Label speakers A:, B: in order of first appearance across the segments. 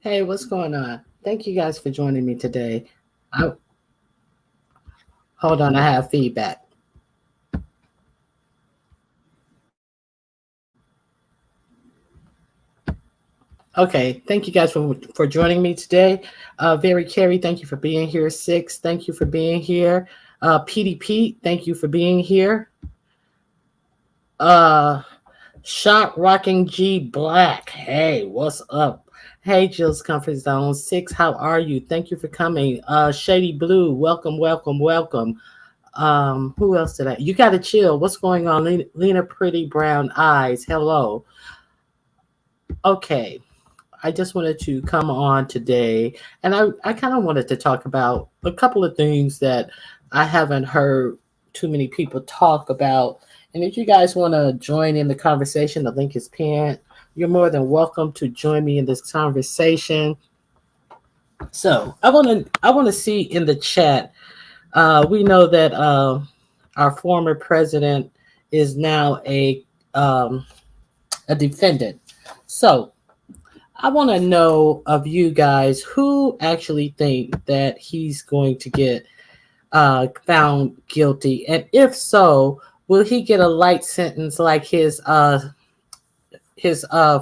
A: Hey, what's going on? Thank you guys for joining me today. I, hold on, I have feedback. Okay, thank you guys for joining me today. Very Carey, thank you for being here. Six, thank you for being here. Petey Pete, thank you for being here. Uh, Shot Rocking G Black, hey, what's up? Hey, Jill's Comfort Zone. Six, how are you? Thank you for coming. Shady Blue, welcome, welcome, welcome. Who else did I? You gotta chill. What's going on? Lena Pretty Brown Eyes. Hello. Okay. I just wanted to come on today and I kind of wanted to talk about a couple of things that I haven't heard too many people talk about. And if you guys want to join in the conversation, the link is pinned. You're more than welcome to join me in this conversation. So I want to see in the chat. We know that our former president is now a defendant. So I want to know of you guys who actually think that he's going to get found guilty, and if so, will he get a light sentence like his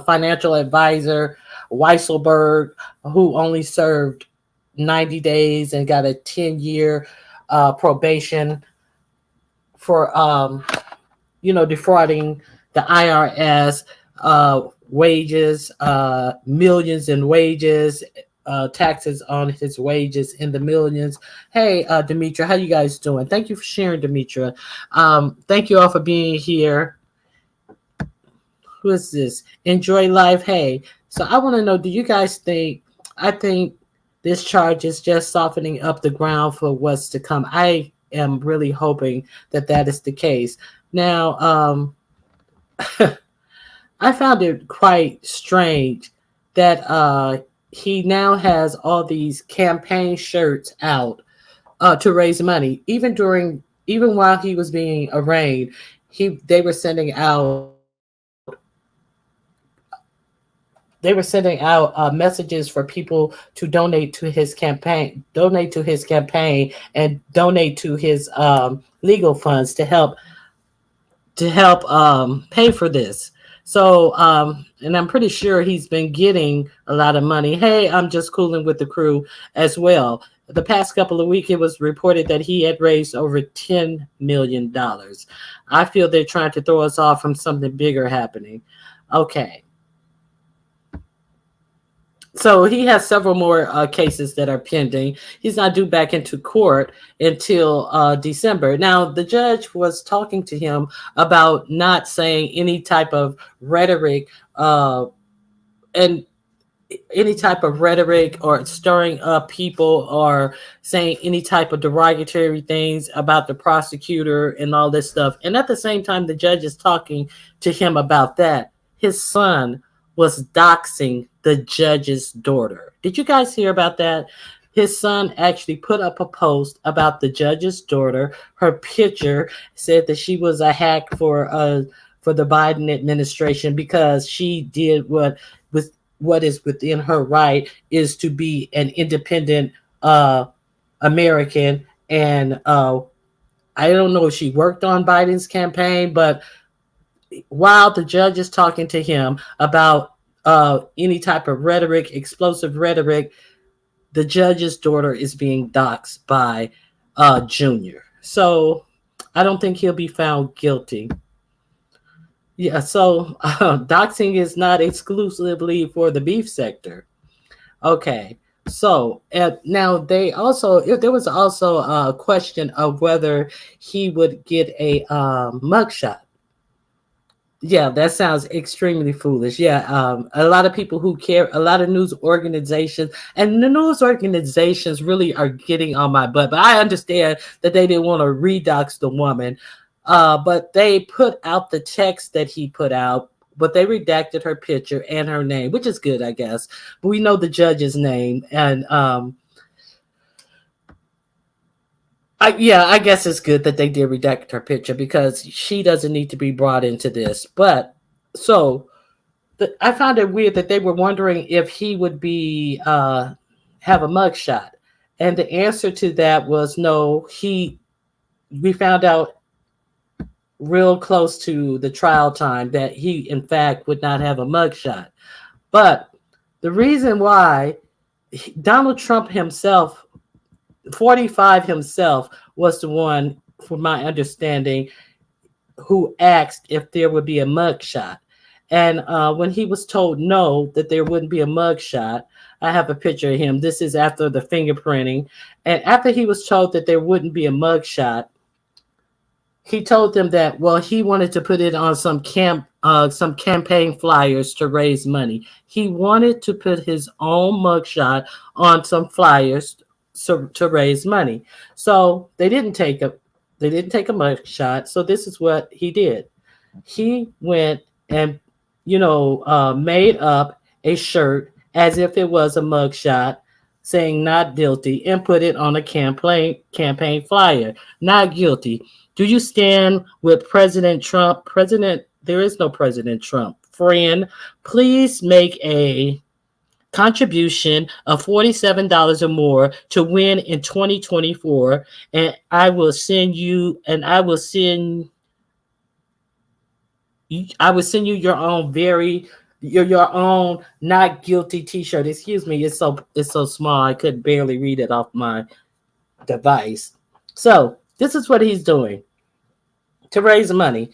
A: financial advisor Weisselberg, who only served 90 days and got a 10-year probation for defrauding the IRS, wages, millions in wages, taxes on his wages in the millions. Hey, Demetra, how you guys doing? Thank you for sharing, Demetra. Thank you all for being here. Who is this? Enjoy life. Hey, so I want to know, do you guys think, I think this charge is just softening up the ground for what's to come. I am really hoping that that is the case. Now, I found it quite strange that he now has all these campaign shirts out to raise money. Even while he was being arraigned, they were sending out messages for people to donate to his campaign, and donate to his legal funds to help pay for this. So, and I'm pretty sure he's been getting a lot of money. Hey, I'm just cooling with the crew as well. The past couple of weeks, it was reported that he had raised over $10 million. I feel they're trying to throw us off from something bigger happening. Okay. So he has several more cases that are pending. He's not due back into court until December. Now, the judge was talking to him about not saying any type of rhetoric and any type of rhetoric or stirring up people or saying any type of derogatory things about the prosecutor and all this stuff. And at the same time, the judge is talking to him about that. His son was doxing the judge's daughter. Did you guys hear about that? His son actually put up a post about the judge's daughter. Her picture said that she was a hack for the Biden administration because she did what is within her right, is to be an independent American. And I don't know if she worked on Biden's campaign, but while the judge is talking to him about any type of rhetoric, explosive rhetoric, the judge's daughter is being doxxed by Junior. So I don't think he'll be found guilty. Yeah, so doxing is not exclusively for the beef sector. Okay, so now there was also a question of whether he would get a mugshot. Yeah, that sounds extremely foolish. Yeah, a lot of people who care, a lot of news organizations, and the news organizations really are getting on my butt. But I understand that they didn't want to redox the woman, but they put out the text that he put out, but they redacted her picture and her name, which is good, I guess. But we know the judge's name, and I guess it's good that they did redact her picture because she doesn't need to be brought into this. But so I found it weird that they were wondering if he would be have a mugshot, and the answer to that was no. We found out real close to the trial time that he, in fact, would not have a mugshot. But the reason why Donald Trump himself, 45 himself, was the one, from my understanding, who asked if there would be a mugshot. And when he was told no, that there wouldn't be a mugshot, I have a picture of him. This is after the fingerprinting. And after he was told that there wouldn't be a mugshot, he told them that, well, he wanted to put it on some campaign flyers to raise money. He wanted to put his own mugshot on some flyers to raise money. So they didn't take a mugshot. So this is what he did. He went and made up a shirt as if it was a mugshot saying not guilty, and put it on a campaign flyer. Not guilty. Do you stand with President Trump? There is no President Trump. Friend, please make a contribution of $47 or more to win in 2024, and I will send you your own not guilty t-shirt. Excuse me, it's so small I could barely read it off my device. So this is what he's doing to raise money.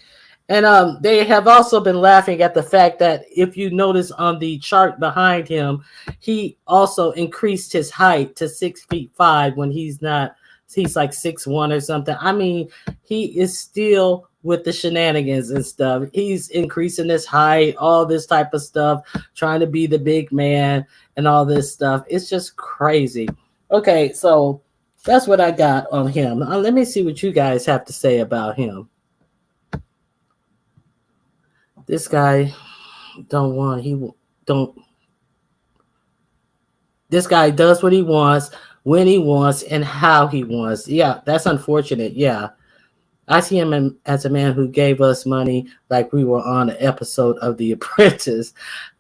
A: And they have also been laughing at the fact that if you notice on the chart behind him, he also increased his height to 6 feet 5 when he's not. He's like 6'1" or something. I mean, he is still with the shenanigans and stuff. He's increasing his height, all this type of stuff, trying to be the big man and all this stuff. It's just crazy. Okay, so that's what I got on him. Let me see what you guys have to say about him. This guy don't want he don't this guy does what he wants, when he wants, and how he wants. Yeah, that's unfortunate. Yeah, I see him as a man who gave us money like we were on an episode of The Apprentice.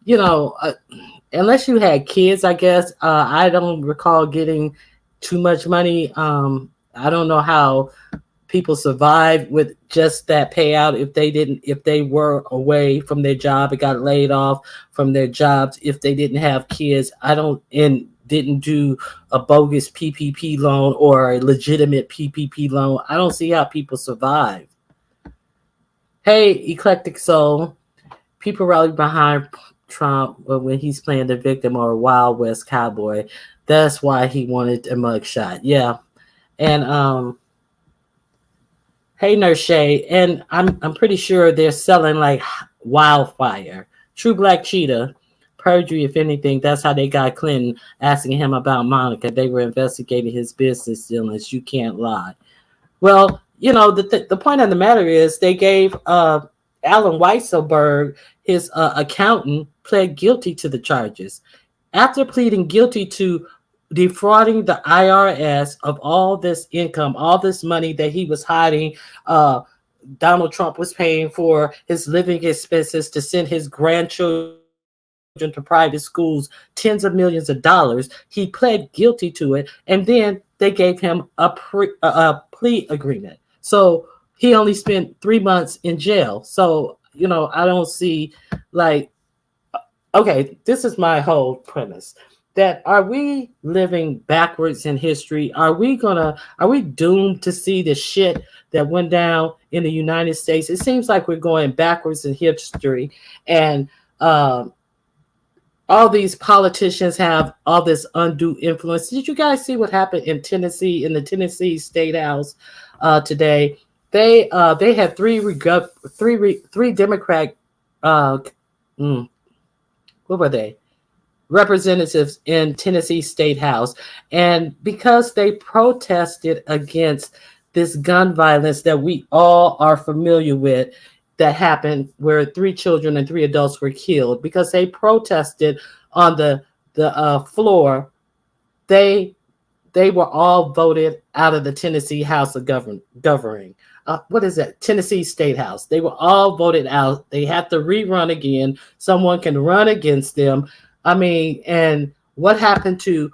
A: You know, unless you had kids, I guess. I don't recall getting too much money. I don't know how people survive with just that payout if they were away from their job and got laid off from their jobs, if they didn't have kids. I don't and didn't do a bogus PPP loan or a legitimate PPP loan. I don't see how people survive. Hey, eclectic soul, people rally behind Trump when he's playing the victim or a Wild West cowboy. That's why he wanted a mugshot. Yeah. And hey, Nurse Shay, and I'm pretty sure they're selling like wildfire. True Black Cheetah, perjury, if anything. That's how they got Clinton asking him about Monica. They were investigating his business dealings. You can't lie. Well, you know, the point of the matter is they gave Alan Weisselberg, his accountant, pled guilty to the charges. After pleading guilty to defrauding the IRS of all this income, all this money that he was hiding, Donald Trump was paying for his living expenses to send his grandchildren to private schools, tens of millions of dollars. He pled guilty to it, and then they gave him a plea agreement. So he only spent 3 months in jail. So, you know, I don't see like, okay, this is my whole premise. That are we living backwards in history? Are we doomed to see the shit that went down in the United States? It seems like we're going backwards in history, and all these politicians have all this undue influence. Did you guys see what happened in Tennessee, in the Tennessee State House today? They had three Democrat what were they? Representatives in Tennessee State House, and because they protested against this gun violence that we all are familiar with, that happened where 3 children and 3 adults were killed, because they protested on the floor, they were all voted out of the Tennessee House of Governing. What is that? Tennessee State House. They were all voted out. They have to rerun again. Someone can run against them. I mean, and what happened to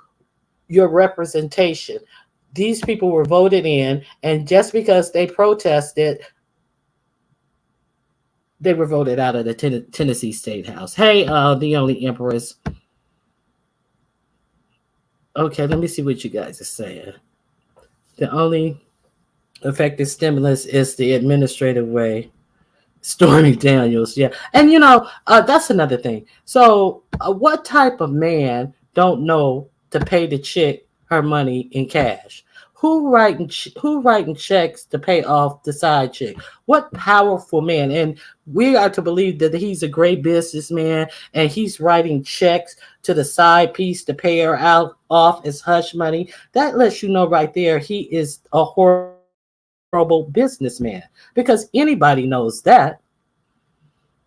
A: your representation? These people were voted in, and just because they protested, they were voted out of the Tennessee State House. Hey, the only Empress. Okay, let me see what you guys are saying. The only effective stimulus is the administrative way. Stormy Daniels, yeah. And you know, that's another thing. So what type of man don't know to pay the chick her money in cash? Who writing checks to pay off the side chick? What powerful man? And we are to believe that he's a great businessman and he's writing checks to the side piece to pay her out off as hush money. That lets you know right there he is a horrible businessman, because anybody knows that.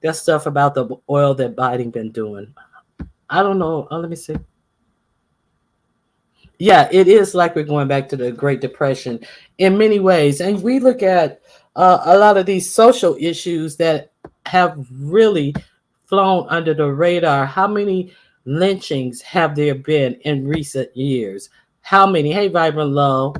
A: That stuff about the oil that Biden been doing. I don't know. Let me see. Yeah, it is like we're going back to the Great Depression in many ways. And we look at a lot of these social issues that have really flown under the radar. How many lynchings have there been in recent years? How many? Hey, Vibrant Low.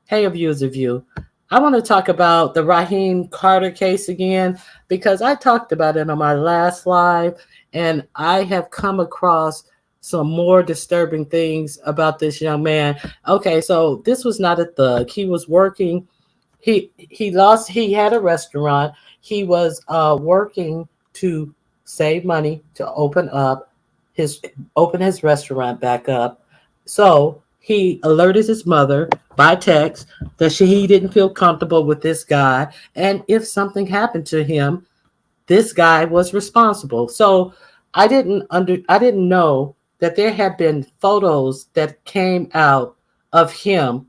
A: Hey, A View is a View. I want to talk about the Rasheem Carter case again, because I talked about it on my last live, and I have come across some more disturbing things about this young man. Okay, so this was not a thug. He was working He had a restaurant. He was working to save money to his open his restaurant back up. So he alerted his mother by text that he didn't feel comfortable with this guy, and if something happened to him, this guy was responsible. So I didn't know that there had been photos that came out of him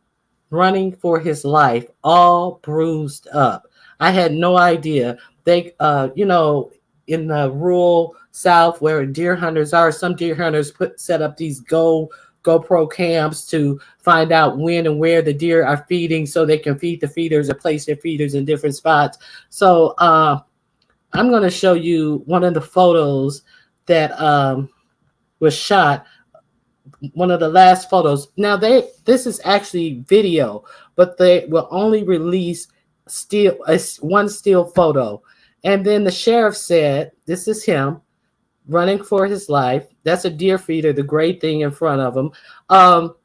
A: running for his life, all bruised up. I had no idea. In the rural South where deer hunters are, some deer hunters set up these GoPro cams to find out when and where the deer are feeding, so they can feed the feeders or place their feeders in different spots. So I'm going to show you one of the photos that was shot, one of the last photos. Now this is actually video, but they will only release one still photo. And then the sheriff said, this is him running for his life. That's a deer feeder, the gray thing in front of him.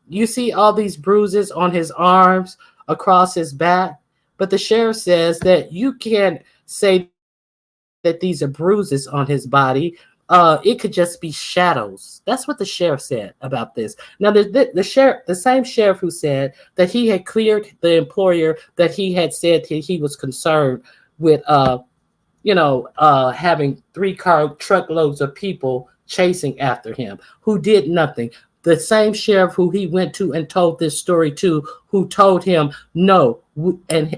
A: You see all these bruises on his arms, across his back, but the sheriff says that you can't say that these are bruises on his body. It could just be shadows. That's what the sheriff said about this. Now, the same sheriff who said that he had cleared the employer that he had said he was concerned with, having three-car truckloads of people chasing after him who did nothing. The same sheriff who he went to and told this story to, who told him no, and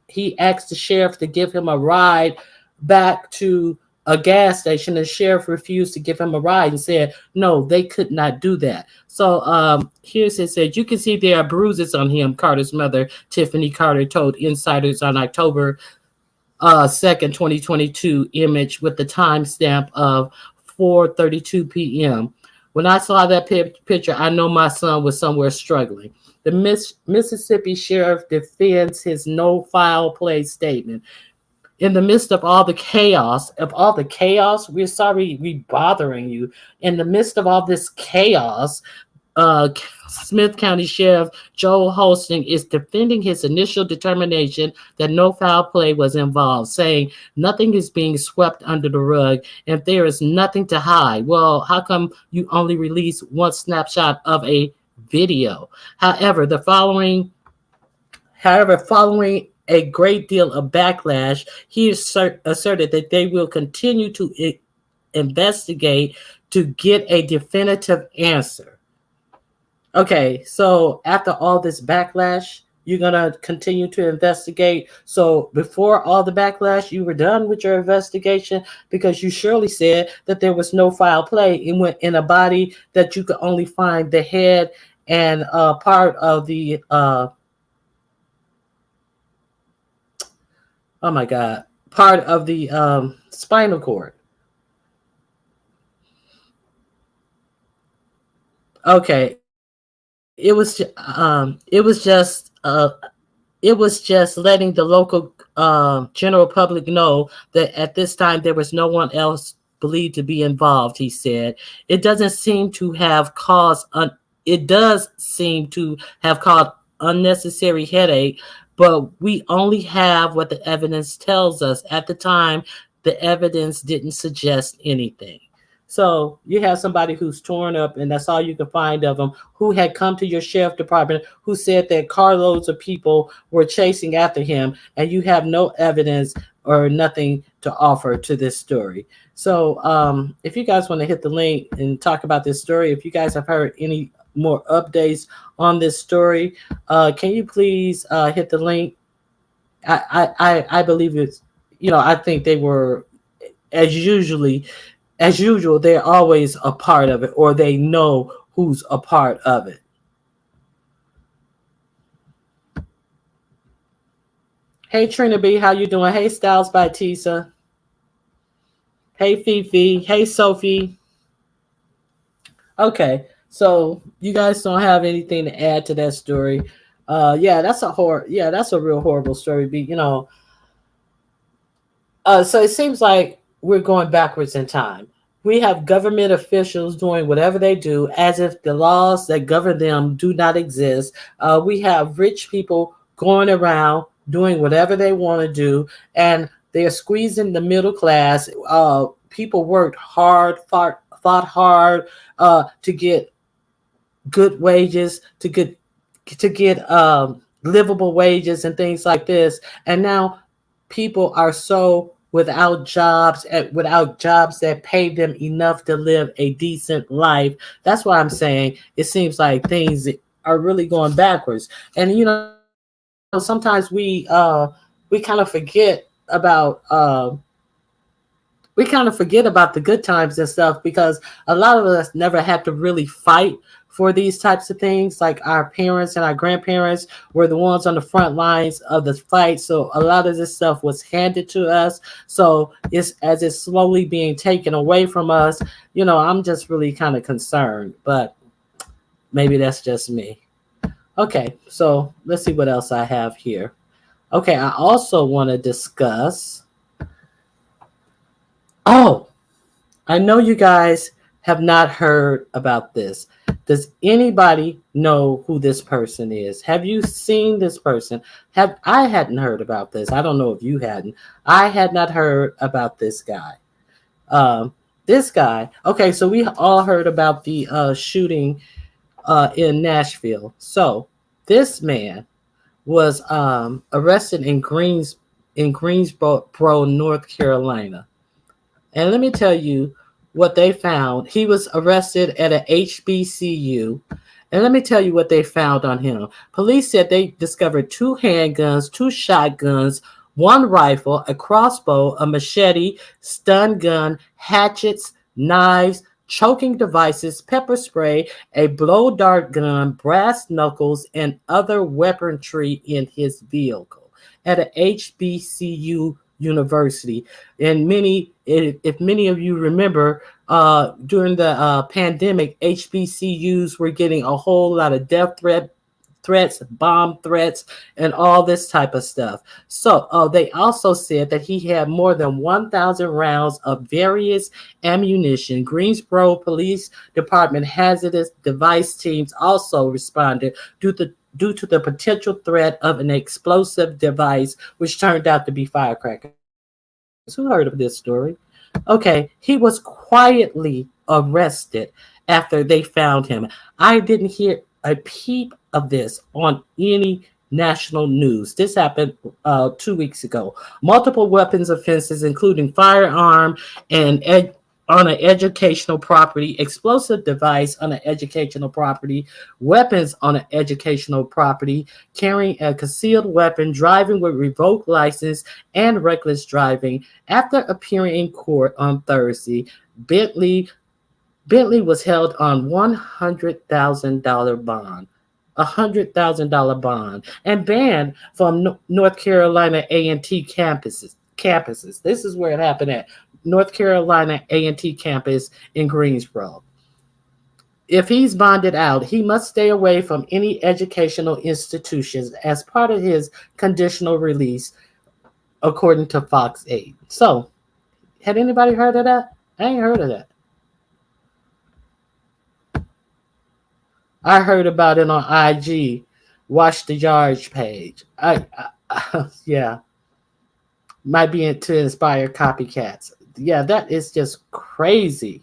A: he asked the sheriff to give him a ride back to a gas station. The sheriff refused to give him a ride and said no, they could not do that. So here's it said, you can see there are bruises on him, Carter's mother, Tiffany Carter, told insiders on October 2nd, 2022 image with the timestamp of 4:32 p.m. When I saw that picture, I know my son was somewhere struggling. The Mississippi sheriff defends his no foul play statement. In the midst of all the chaos, we're sorry we bothering you. In the midst of all this chaos, uh, Smith County Sheriff Joel Holston is defending his initial determination that no foul play was involved, saying nothing is being swept under the rug and there is nothing to hide. Well, how come you only release one snapshot of a video? Following a great deal of backlash, he asserted that they will continue to investigate to get a definitive answer. Okay, so after all this backlash, you're going to continue to investigate. So before all the backlash, you were done with your investigation, because you surely said that there was no foul play in a body that you could only find the head and part of the oh my God, part of the spinal cord. Okay, it was just letting the local general public know that at this time there was no one else believed to be involved. He said it doesn't seem to have caused it does seem to have caused unnecessary headache, but we only have what the evidence tells us. At the time, the evidence didn't suggest anything. So you have somebody who's torn up, and that's all you can find of them, who had come to your sheriff department, who said that carloads of people were chasing after him, and you have no evidence or nothing to offer to this story. So if you guys want to hit the link and talk about this story, if you guys have heard any more updates on this story, can you please hit the link? I believe it's, I think they were, as usual, they're always a part of it, or they know who's a part of it. Hey Trina B, how you doing? Hey Styles by Tisa. Hey Fifi. Hey Sophie. Okay, so you guys don't have anything to add to that story. Yeah, that's a real horrible story. So it seems like we're going backwards in time. We have government officials doing whatever they do as if the laws that govern them do not exist. We have rich people going around doing whatever they want to do, and they're squeezing the middle class. People worked hard, fought hard to get good wages, to get livable wages and things like this. And now people are so without jobs that pay them enough to live a decent life. That's why I'm saying it seems like things are really going backwards. And sometimes we kind of forget about the good times and stuff, because a lot of us never had to really fight for these types of things. Like our parents and our grandparents were the ones on the front lines of the fight. So a lot of this stuff was handed to us. So it's slowly being taken away from us. I'm just really kind of concerned, but maybe that's just me. Okay, so let's see what else I have here. Okay, I also want to discuss. Oh, I know you guys have not heard about this. Does anybody know who this person is? Have you seen this person? I hadn't heard about this. I don't know if you hadn't. I had not heard about this guy. This guy. Okay, so we all heard about the shooting in Nashville. So this man was arrested in Greensboro, North Carolina. And let me tell you what they found. He was arrested at a HBCU. And let me tell you what they found on him. Police said they discovered 2 handguns, 2 shotguns, 1 rifle, a crossbow, a machete, stun gun, hatchets, knives, choking devices, pepper spray, a blow dart gun, brass knuckles, and other weaponry in his vehicle at a HBCU university. And if many of you remember, during the pandemic, HBCUs were getting a whole lot of death threats, bomb threats, and all this type of stuff. So they also said that he had more than 1,000 rounds of various ammunition. Greensboro Police Department hazardous device teams also responded due to the potential threat of an explosive device, which turned out to be firecrackers. Who heard of this story? Okay, he was quietly arrested after they found him. I didn't hear a peep of this on any national news. This happened 2 weeks ago. Multiple weapons offenses, including firearm and on an educational property, explosive device on an educational property, weapons on an educational property, carrying a concealed weapon, driving with revoked license, and reckless driving. After appearing in court on Thursday, Bentley was held on $100,000 bond. $100,000 bond, and banned from North Carolina A&T campuses. This is where it happened at North Carolina A&T campus in Greensboro. If he's bonded out, he must stay away from any educational institutions as part of his conditional release, according to Fox 8. So, had anybody heard of that? I ain't heard of that. I heard about it on IG. Watch the Yards page. Yeah, might be to inspire copycats. Yeah, that is just crazy.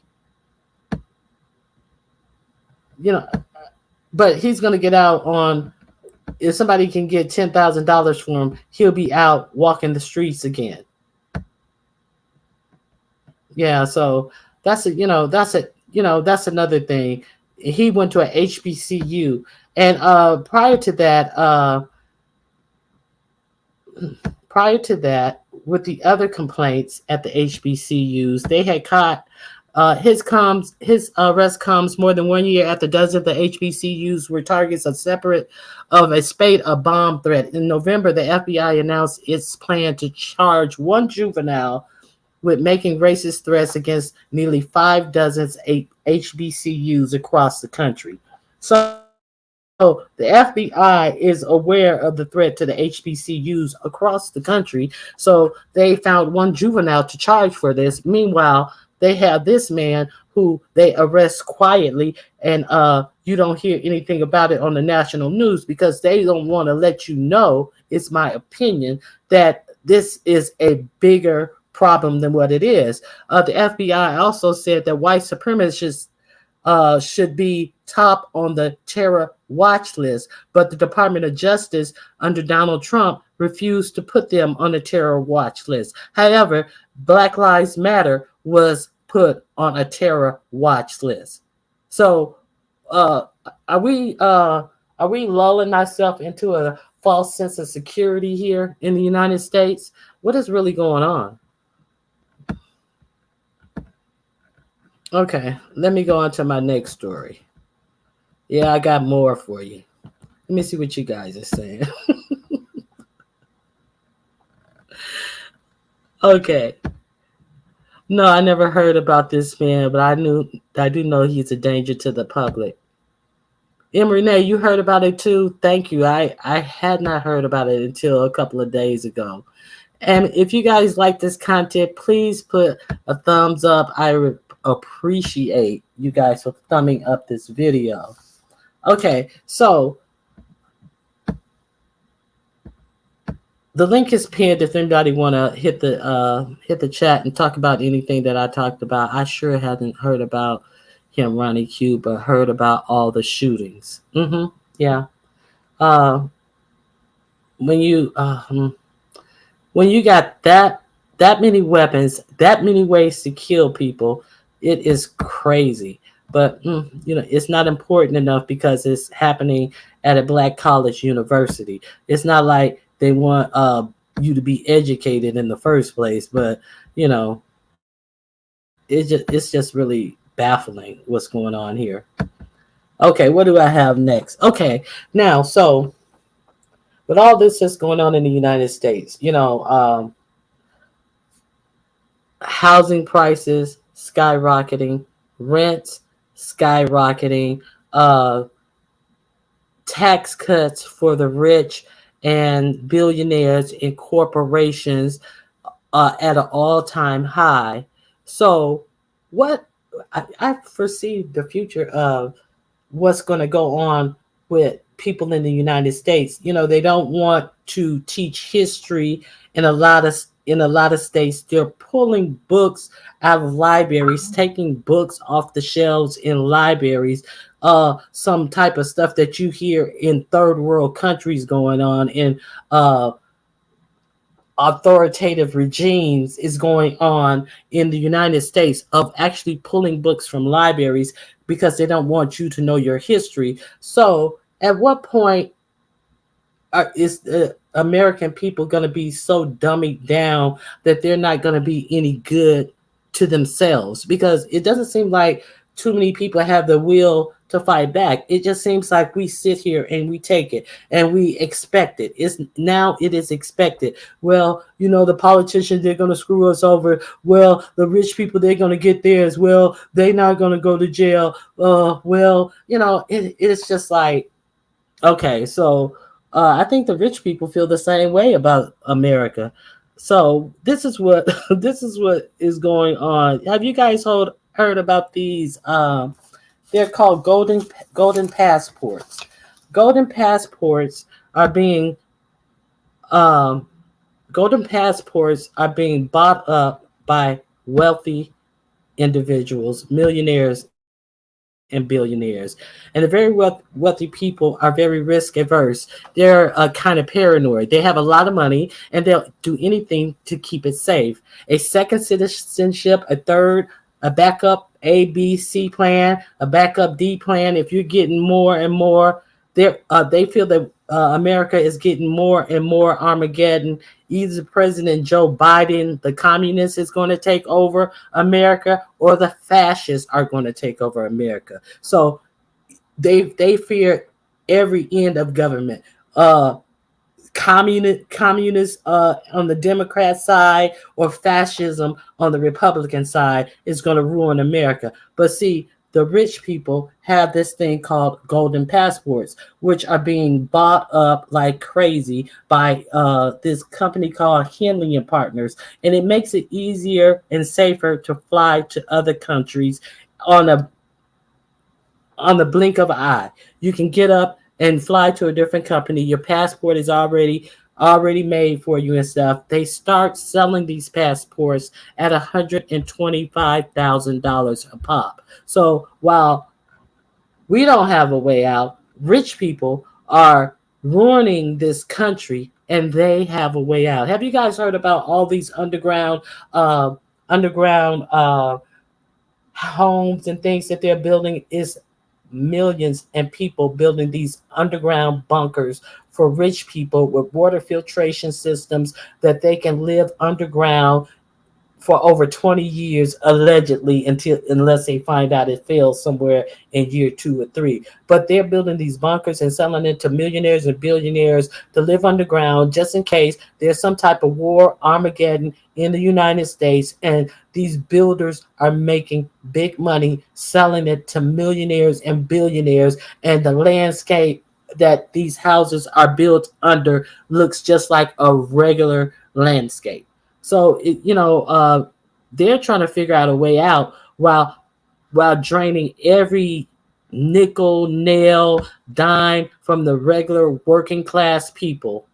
A: But he's gonna get out on. If somebody can get $10,000 for him, he'll be out walking the streets again. Yeah, so that's another thing. He went to a HBCU, and prior to that, with the other complaints at the HBCUs, they had caught his arrest comes more than 1 year after dozens of the HBCUs were targets of a spate of bomb threat. In November, the FBI announced its plan to charge 1 juvenile with making racist threats against nearly 5 dozen HBCUs across the country. So the FBI is aware of the threat to the HBCUs across the country. So they found 1 juvenile to charge for this. Meanwhile, they have this man who they arrest quietly, and you don't hear anything about it on the national news because they don't want to let you know, it's my opinion, that this is a bigger problem than what it is. The FBI also said that white supremacists should be top on the terror watch list, but the Department of Justice under Donald Trump refused to put them on the terror watch list. However, Black Lives Matter was put on a terror watch list. So, uh, are we lulling ourselves into a false sense of security here in the United States? What is really going on? Okay, let me go on to my next story. Yeah, I got more for you. Let me see what you guys are saying. Okay. No, I never heard about this man, but I do know he's a danger to the public. M. Renee, you heard about it too? Thank you. I had not heard about it until a couple of days ago. And if you guys like this content, please put a thumbs up. I would appreciate you guys for thumbing up this video. Okay, so the link is pinned if anybody want to hit the chat and talk about anything that I talked about. I sure hadn't heard about him, Ronnie Q, but heard about all the shootings. Yeah. Uh, when you when you got that many weapons, that many ways to kill people, it is crazy. But it's not important enough because it's happening at a black college university. It's not like they want you to be educated in the first place, but it's just really baffling what's going on here. Okay, what do I have next? Okay, now so with all this that's going on in the United States, housing prices skyrocketing, rents skyrocketing, tax cuts for the rich and billionaires and corporations at an all-time high. So what I foresee the future of what's going to go on with people in the United States. They don't want to teach history in a lot of states. They're pulling books out of libraries, taking books off the shelves in libraries. Some type of stuff that you hear in third world countries going on in authoritative regimes is going on in the United States of actually pulling books from libraries because they don't want you to know your history. So at what point is the American people going to be so dummied down that they're not going to be any good to themselves? Because it doesn't seem like too many people have the will to fight back. It just seems like we sit here and we take it and we expect it. It is expected. Well, the politicians, they're going to screw us over. Well, the rich people, they're going to get theirs. Well, they're not going to go to jail. It's just like, okay, so I think the rich people feel the same way about America. So this is what this is what is going on. Have you guys heard about these? They're called golden passports. Golden passports are being um, golden passports are being bought up by wealthy individuals, millionaires and billionaires. And the very wealthy people are very risk averse. They're kind of paranoid. They have a lot of money and they'll do anything to keep it safe. A second citizenship, a third, a backup A, B, C plan, a backup D plan. If you're getting more and more, they feel that America is getting more and more Armageddon. Either President Joe Biden, the communist, is going to take over America, or the fascists are going to take over America. So they fear every end of government. Communist on the Democrat side or fascism on the Republican side is going to ruin America. But see, the rich people have this thing called golden passports, which are being bought up like crazy by this company called Henley and Partners, and it makes it easier and safer to fly to other countries on a on the blink of an eye. You can get up and fly to a different company. Your passport is already made for you and stuff. They start selling these passports at $125,000 a pop. So while we don't have a way out, rich people are ruining this country and they have a way out. Have you guys heard about all these uh, underground homes and things that they're building? Is millions and people building these underground bunkers for rich people with water filtration systems that they can live underground for over 20 years allegedly, unless they find out it fails somewhere in year 2 or 3. But they're building these bunkers and selling it to millionaires and billionaires to live underground just in case there's some type of war, Armageddon in the United States, and these builders are making big money selling it to millionaires and billionaires, and the landscape that these houses are built under looks just like a regular landscape. So they're trying to figure out a way out while draining every nickel, nail, dime from the regular working class people.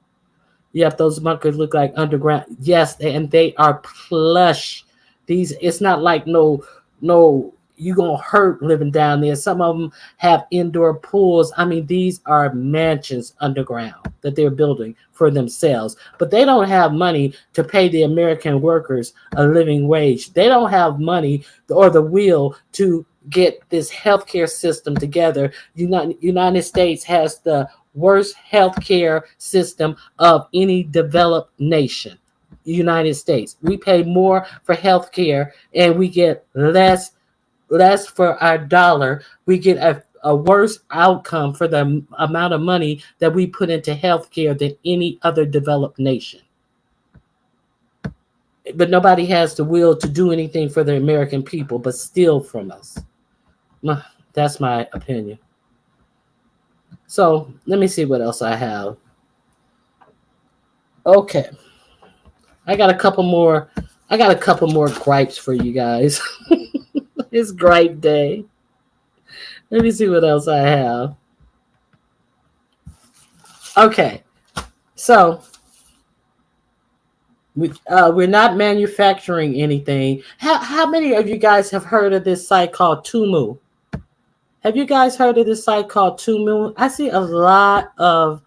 A: Yep, those bunkers look like underground. Yes, and they are plush. These, it's not like no you gonna hurt living down there. Some of them have indoor pools. I mean, these are mansions underground that they're building for themselves. But they don't have money to pay the American workers a living wage. They don't have money or the will to get this healthcare system together. United States has the worst healthcare system of any developed nation. United States. We pay more for healthcare and we get less for our dollar. We get a worse outcome for the amount of money that we put into healthcare than any other developed nation. But nobody has the will to do anything for the American people but steal from us. That's my opinion. So let me see what else I have. Okay. I got a couple more gripes for you guys. It's gripe day. Let me see what else I have. Okay. So we're not manufacturing anything. How many of you guys have heard of this site called Tumu? Have you guys heard of this site called Tumu? I see a lot of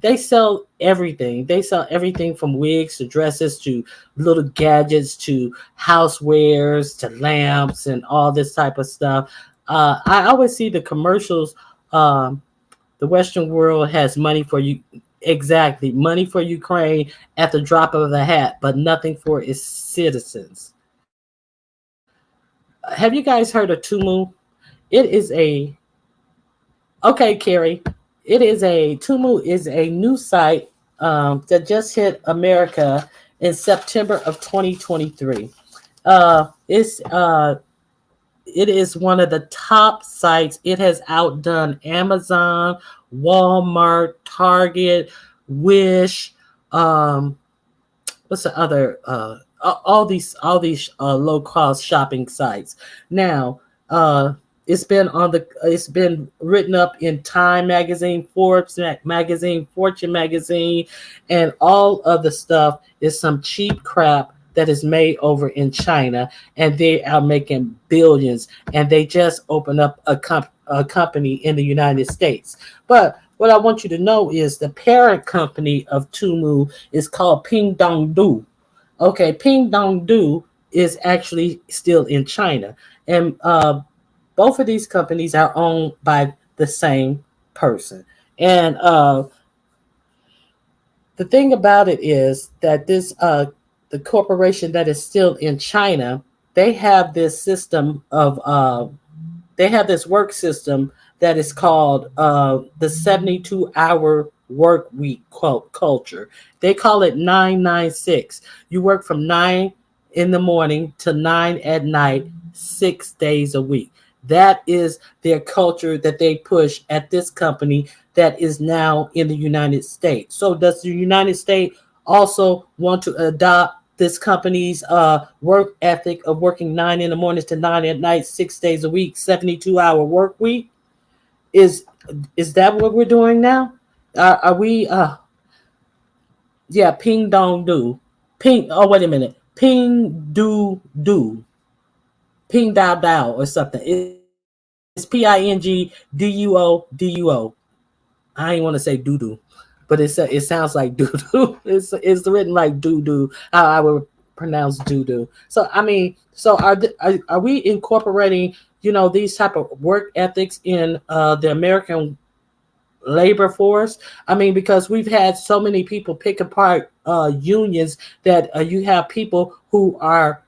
A: they sell everything. They sell everything from wigs to dresses to little gadgets to housewares to lamps and all this type of stuff. I always see the commercials. The Western world has money for you. Exactly. Money for Ukraine at the drop of a hat, but nothing for its citizens. Have you guys heard of Tumu? It is okay, Carrie. Tumu is a new site that just hit America in September of 2023. It is one of the top sites. It has outdone Amazon, Walmart, Target, Wish. What's the other? All these low cost shopping sites. Now, it's been written up in Time magazine, Forbes magazine, Fortune magazine, and all of the stuff is some cheap crap that is made over in China, and they are making billions, and they just opened up a company in the United States. But what I want you to know is the parent company of Tumu is called Pingdongdu. Okay, Pingdongdu is actually still in China, and both of these companies are owned by the same person. And the thing about it is that the corporation that is still in China, they have this system of they have this work system that is called the 72-hour work week culture. They call it 996. You work from 9 in the morning to 9 at night, 6 days a week. That is their culture that they push at this company that is now in the United States. So does the United States also want to adopt this company's work ethic of working 9 in the morning to 9 at night, 6 days a week, 72-hour work week. Is is that what we're doing now? Are we yeah, ping dong do. Ping oh wait a minute. Ping do do. Ping Dao Dao or something. It's Pingduo. I ain't want to say doo doo, but it sounds like doo doo. It's written like doo doo. How I would pronounce doo doo. So I mean, so are we incorporating these type of work ethics in the American labor force? I mean, because we've had so many people pick apart unions that you have people who are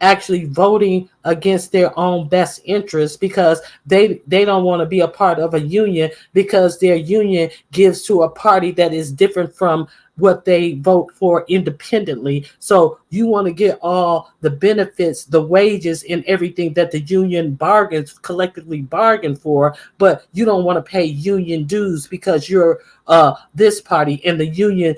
A: actually voting against their own best interests because they don't want to be a part of a union because their union gives to a party that is different from what they vote for independently. So you want to get all the benefits, the wages, and everything that the union bargains collectively bargain for, but you don't want to pay union dues because you're this party and the union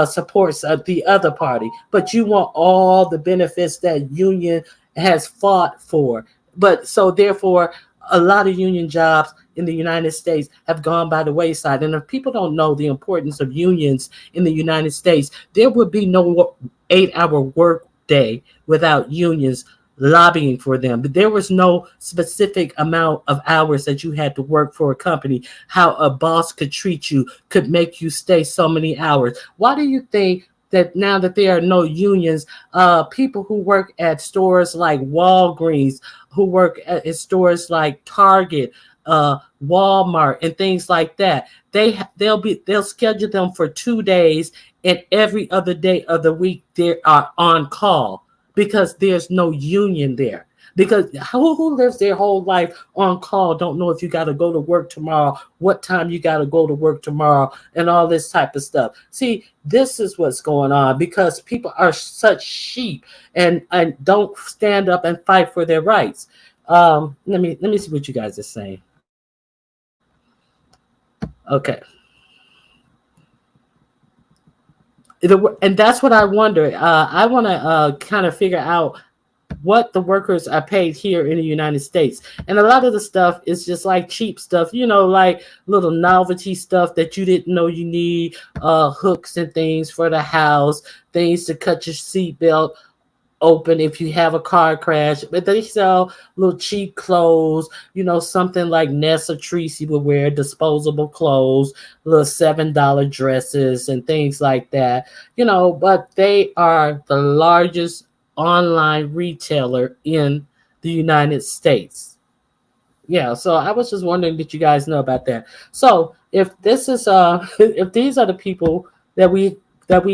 A: supports the other party, but you want all the benefits that union has fought for. But so therefore, a lot of union jobs in the United States have gone by the wayside. And if people don't know the importance of unions in the United States, there would be no 8-hour work day without unions lobbying for them. But there was no specific amount of hours that you had to work for a company. How a boss could treat you could make you stay so many hours. Why do you think that now that there are no unions, people who work at stores like Walgreens, who work at stores like Target, Walmart, and things like that, they'll schedule them for 2 days, and every other day of the week they are on call because there's no union there. Because who lives their whole life on call don't know if you got to go to work tomorrow, what time you got to go to work tomorrow, and all this type of stuff. See, this is what's going on because people are such sheep and don't stand up and fight for their rights. Let me see what you guys are saying. Okay. And that's what I wonder. I want to kind of figure out what the workers are paid here in the United States. And a lot of the stuff is just like cheap stuff, like little novelty stuff that you didn't know you need, hooks and things for the house, things to cut your seatbelt open if you have a car crash. But they sell little cheap clothes, something like Nessa Tracy would wear, disposable clothes, little $7 dresses and things like that, but they are the largest online retailer in the United States. Yeah, so I was just wondering, did you guys know about that? So if this is if these are the people that we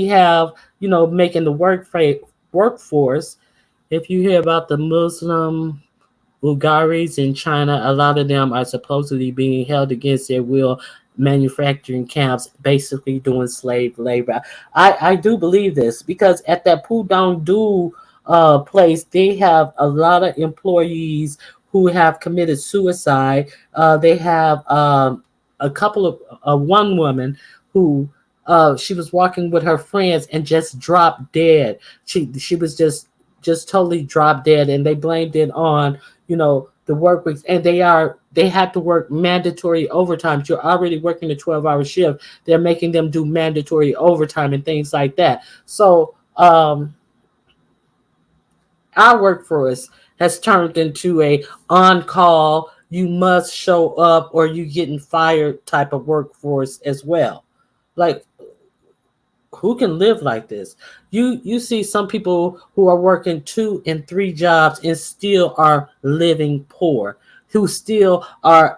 A: have, making the workforce, if you hear about the Muslim Bulgaris in China, a lot of them are supposedly being held against their will, manufacturing camps, basically doing slave labor. I do believe this because at that Pudong Du place, they have a lot of employees who have committed suicide. They have a couple of one woman who she was walking with her friends and just dropped dead. She was just totally dropped dead, and they blamed it on the work weeks, and they had to work mandatory overtime. You're already working a 12-hour shift. They're making them do mandatory overtime and things like that. So our workforce has turned into a on-call, you must show up or you getting fired type of workforce as well. Like, who can live like this? You see some people who are working 2 and 3 jobs and still are living poor, who still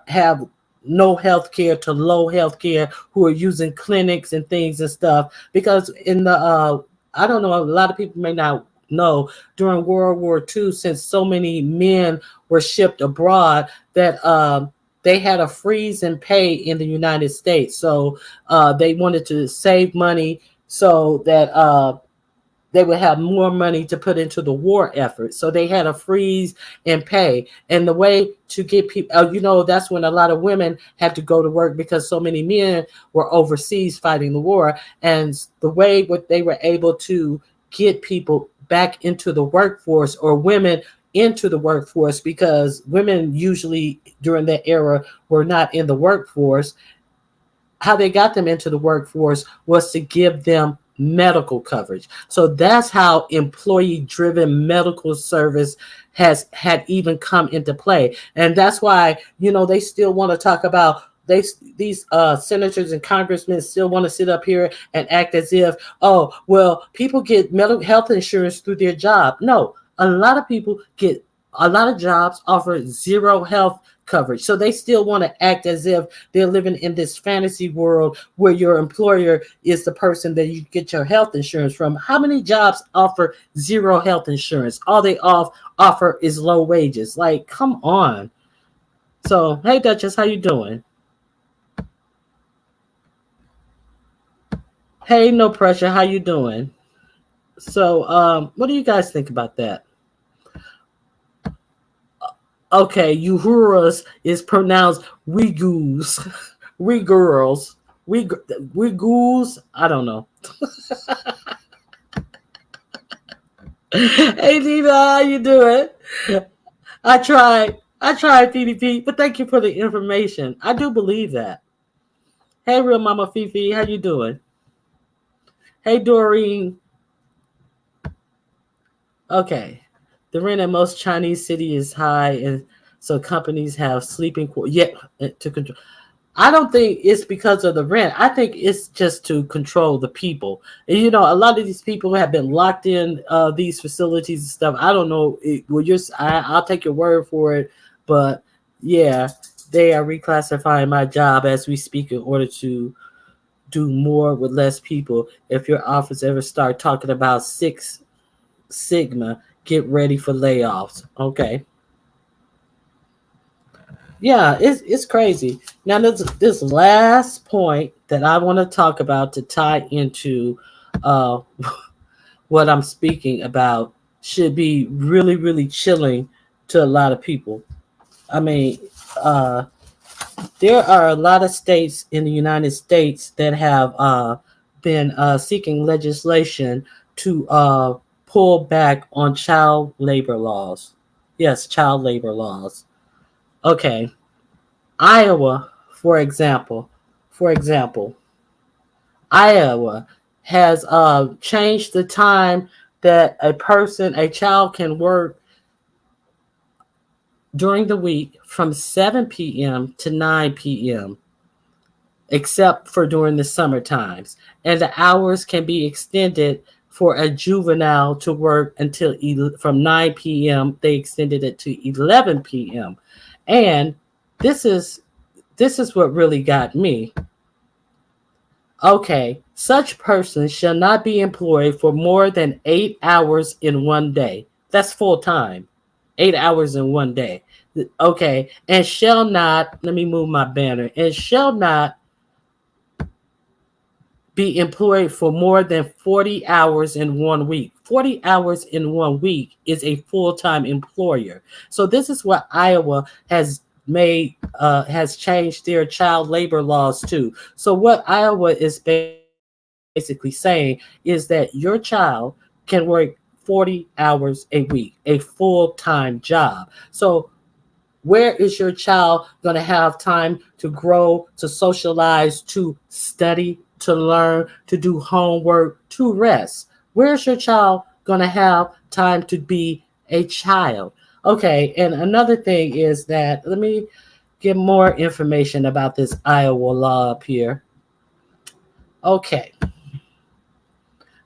A: have no health care to low health care, who are using clinics and things and stuff. Because in the I don't know, a lot of people may not know, during World War II, since so many men were shipped abroad, that they had a freeze in pay in the United States. So they wanted to save money so that they would have more money to put into the war effort. So they had a freeze in pay. And the way to get people, that's when a lot of women had to go to work because so many men were overseas fighting the war. And the way what they were able to get people back into the workforce, or women into the workforce, because women usually during that era were not in the workforce. How they got them into the workforce was to give them medical coverage. So that's how employee driven medical service has had even come into play. And that's why, they still want to talk about these senators and congressmen still want to sit up here and act as if, oh, well, people get mental health insurance through their job. No, a lot of people get, a lot of jobs offer zero health coverage. So they still want to act as if they're living in this fantasy world where your employer is the person that you get your health insurance from. How many jobs offer zero health insurance? All they offer is low wages. Like, come on. So, hey, Duchess, how you doing? Hey, no pressure. How you doing? So, what do you guys think about that? Okay, Uhurus is pronounced Uyghurs. We girls. We ghouls. I don't know. Hey Nina, how you doing? I tried PDP, but thank you for the information. I do believe that. Hey real mama Fifi, how you doing? Hey Doreen. Okay. The rent in most Chinese city is high, and so companies have sleeping to control. I don't think it's because of the rent. I think it's just to control the people. And a lot of these people have been locked in these facilities and stuff. I don't know. I'll take your word for it, but yeah, they are reclassifying my job as we speak in order to do more with less people. If your office ever start talking about Six Sigma, get ready for layoffs. Okay. Yeah, it's crazy. Now, this last point that I want to talk about to tie into uh, what I'm speaking about should be really, really chilling to a lot of people. I mean, uh, there are a lot of states in the United States that have been seeking legislation to pull back on child labor laws. Yes, child labor laws. Okay. Iowa, for example, Iowa has changed the time that a child can work during the week from 7 p.m. to 9 p.m., except for during the summer times. And the hours can be extended for a juvenile to work until from 9 p.m. They extended it to 11 p.m. And this is what really got me. Okay, such persons shall not be employed for more than 8 hours in one day. That's full time. 8 hours in one day. Okay, and shall not, let me move my banner, and shall not be employed for more than 40 hours in one week. 40 hours in one week is a full-time employer. So this is what Iowa has changed their child labor laws to. So what Iowa is basically saying is that your child can work 40 hours a week, a full-time job. So where is your child going to have time to grow, to socialize, to study, to learn, to do homework, to rest? Where's your child going to have time to be a child? Okay, and another thing is that, let me get more information about this Iowa law up here. Okay.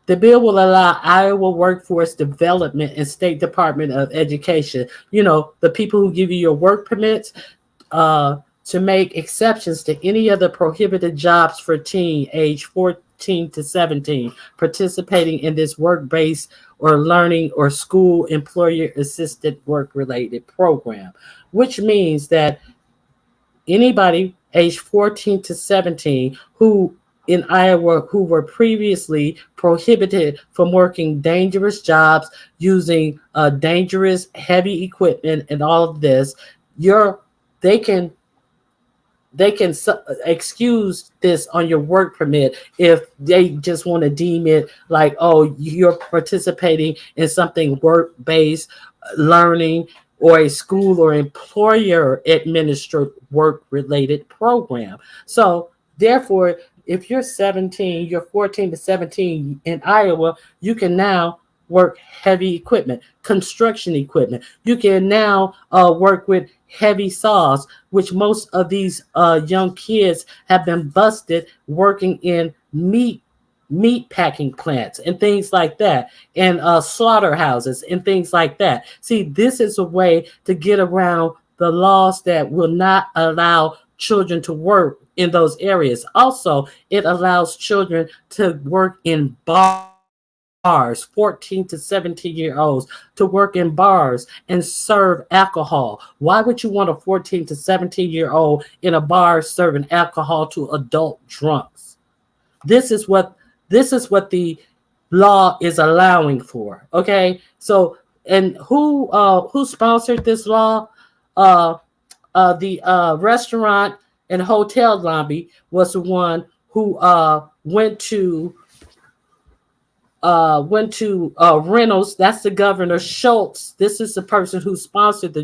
A: The bill will allow Iowa Workforce Development and State Department of Education, the people who give you your work permits, to make exceptions to any of the prohibited jobs for teen age 14 to 17 participating in this work-based or learning or school employer-assisted work-related program, which means that anybody age 14 to 17 who in Iowa who were previously prohibited from working dangerous jobs, using dangerous heavy equipment and all of this, they can they can excuse this on your work permit if they just want to deem it like, oh, you're participating in something work based learning or a school or employer administered work related program. So therefore, if you're 17, you're 14 to 17 in Iowa, you can now work heavy equipment, construction equipment. You can now work with heavy saws, which most of these young kids have been busted working in meat packing plants and things like that, and slaughterhouses and things like that. See, this is a way to get around the laws that will not allow children to work in those areas. Also, it allows children to work in bars, 14 to 17-year-olds to work in bars and serve alcohol. Why would you want a 14 to 17-year-old in a bar serving alcohol to adult drunks? This is what the law is allowing for. Okay, so and who sponsored this law? Uh, the restaurant and hotel lobby was the one who went to Reynolds. That's the governor. Schultz. This is the person who sponsored the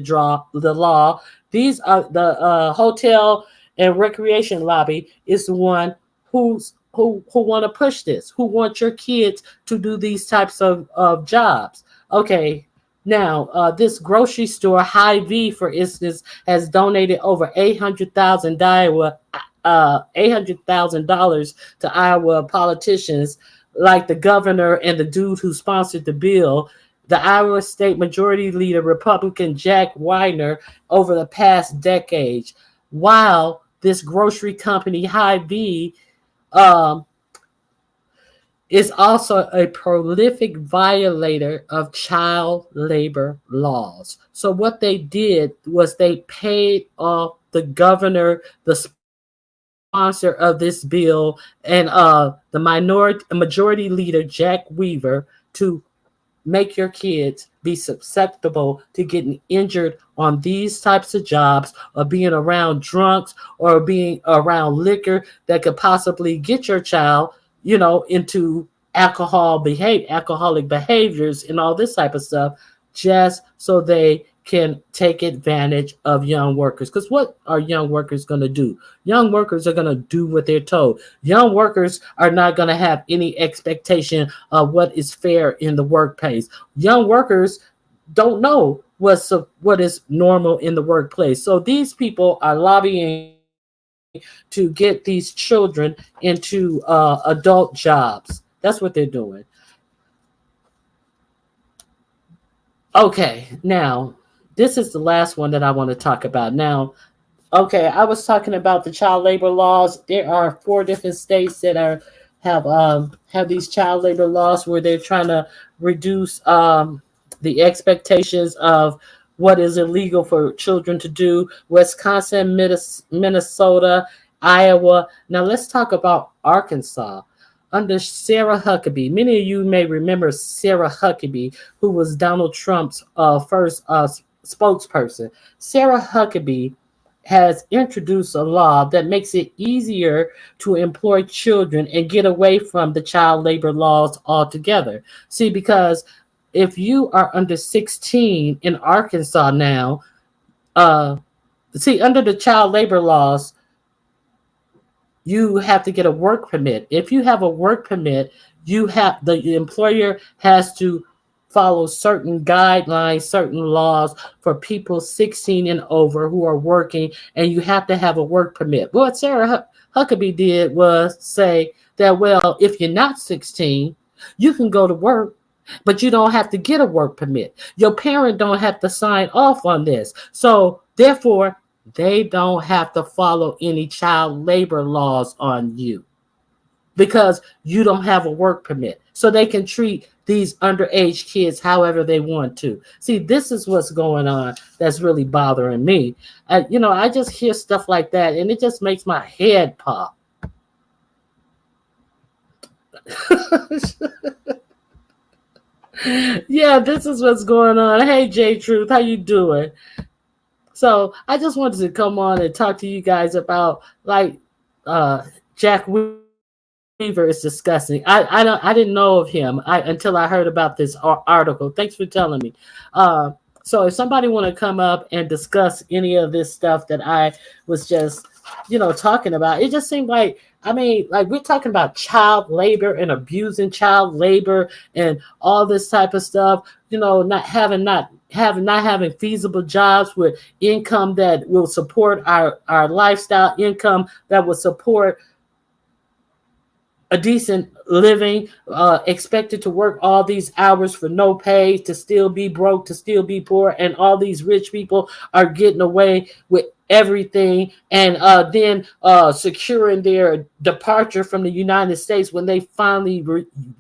A: law. These are the hotel and recreation lobby is the one who want to push this. Who want your kids to do these types of jobs? Okay. Now, this grocery store, Hy-Vee, for instance, has donated over $800,000 to Iowa politicians like the governor and the dude who sponsored the bill, the Iowa State Majority Leader, Republican Jack Weiner, over the past decade. While this grocery company, Hy-Vee, um, is also a prolific violator of child labor laws. So what they did was they paid off the governor, the sponsor of this bill, and majority leader Jack Weaver to make your kids be susceptible to getting injured on these types of jobs, or being around drunks, or being around liquor that could possibly get your child, into alcoholic behaviors and all this type of stuff, just so they can take advantage of young workers. Because what are young workers going to do? Young workers are going to do what they're told. Young workers are not going to have any expectation of what is fair in the workplace. Young workers don't know what is normal in the workplace. So these people are lobbying to get these children into adult jobs. That's what they're doing. Okay, now this is the last one that I want to talk about. Now, okay, I was talking about the child labor laws. There are 4 different states that have these child labor laws where they're trying to reduce the expectations of what is illegal for children to do. Wisconsin, Minnesota, Iowa. Now let's talk about Arkansas. Under Sarah Huckabee, many of you may remember Sarah Huckabee, who was Donald Trump's first spokesperson. Sarah Huckabee has introduced a law that makes it easier to employ children and get away from the child labor laws altogether. See, because if you are under 16 in Arkansas now, uh, under the child labor laws, you have to get a work permit. If you have a work permit, the employer has to follow certain guidelines, certain laws for people 16 and over who are working, and you have to have a work permit. What Sarah Huckabee did was say that, well, if you're not 16, you can go to work, but you don't have to get a work permit. Your parent don't have to sign off on this. So therefore, they don't have to follow any child labor laws on you because you don't have a work permit. So they can treat these underage kids however they want to. See, this is what's going on that's really bothering me. I just hear stuff like that and it just makes my head pop. Yeah, this is what's going on. Hey, J Truth, how you doing? So I just wanted to come on and talk to you guys about like uh, Jack Weaver is discussing. I didn't know of him until I heard about this article. Thanks for telling me. Uh, so if somebody want to come up and discuss any of this stuff that I was just talking about, it just seemed like, I mean, like we're talking about child labor and abusing child labor and all this type of stuff. Not having feasible jobs with income that will support our lifestyle, income that will support a decent living, expected to work all these hours for no pay, to still be broke, to still be poor, and all these rich people are getting away with everything, and then securing their departure from the United States when they finally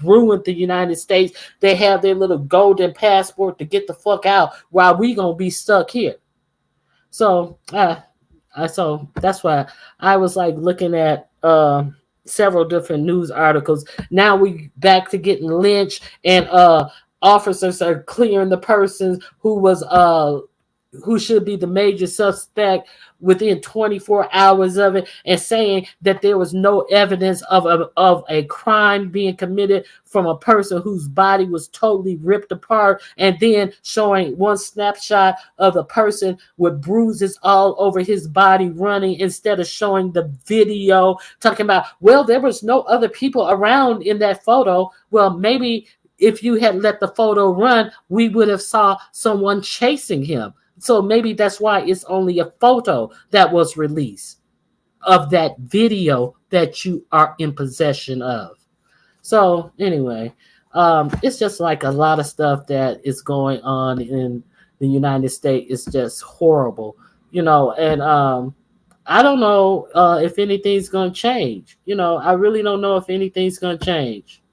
A: ruined the United States. They have their little golden passport to get the fuck out while we gonna be stuck here. So, so that's why I was like looking at several different news articles. Now we back to getting lynched, and officers are clearing the persons who should be the major suspect within 24 hours of it, and saying that there was no evidence of a crime being committed from a person whose body was totally ripped apart, and then showing one snapshot of the person with bruises all over his body running, instead of showing the video talking about, well, there was no other people around in that photo. Well, maybe if you had let the photo run, we would have saw someone chasing him. So maybe that's why it's only a photo that was released of that video that you are in possession of. So anyway, it's just like a lot of stuff that is going on in the United States. It's just horrible, and I don't know if anything's going to change. I really don't know if anything's going to change.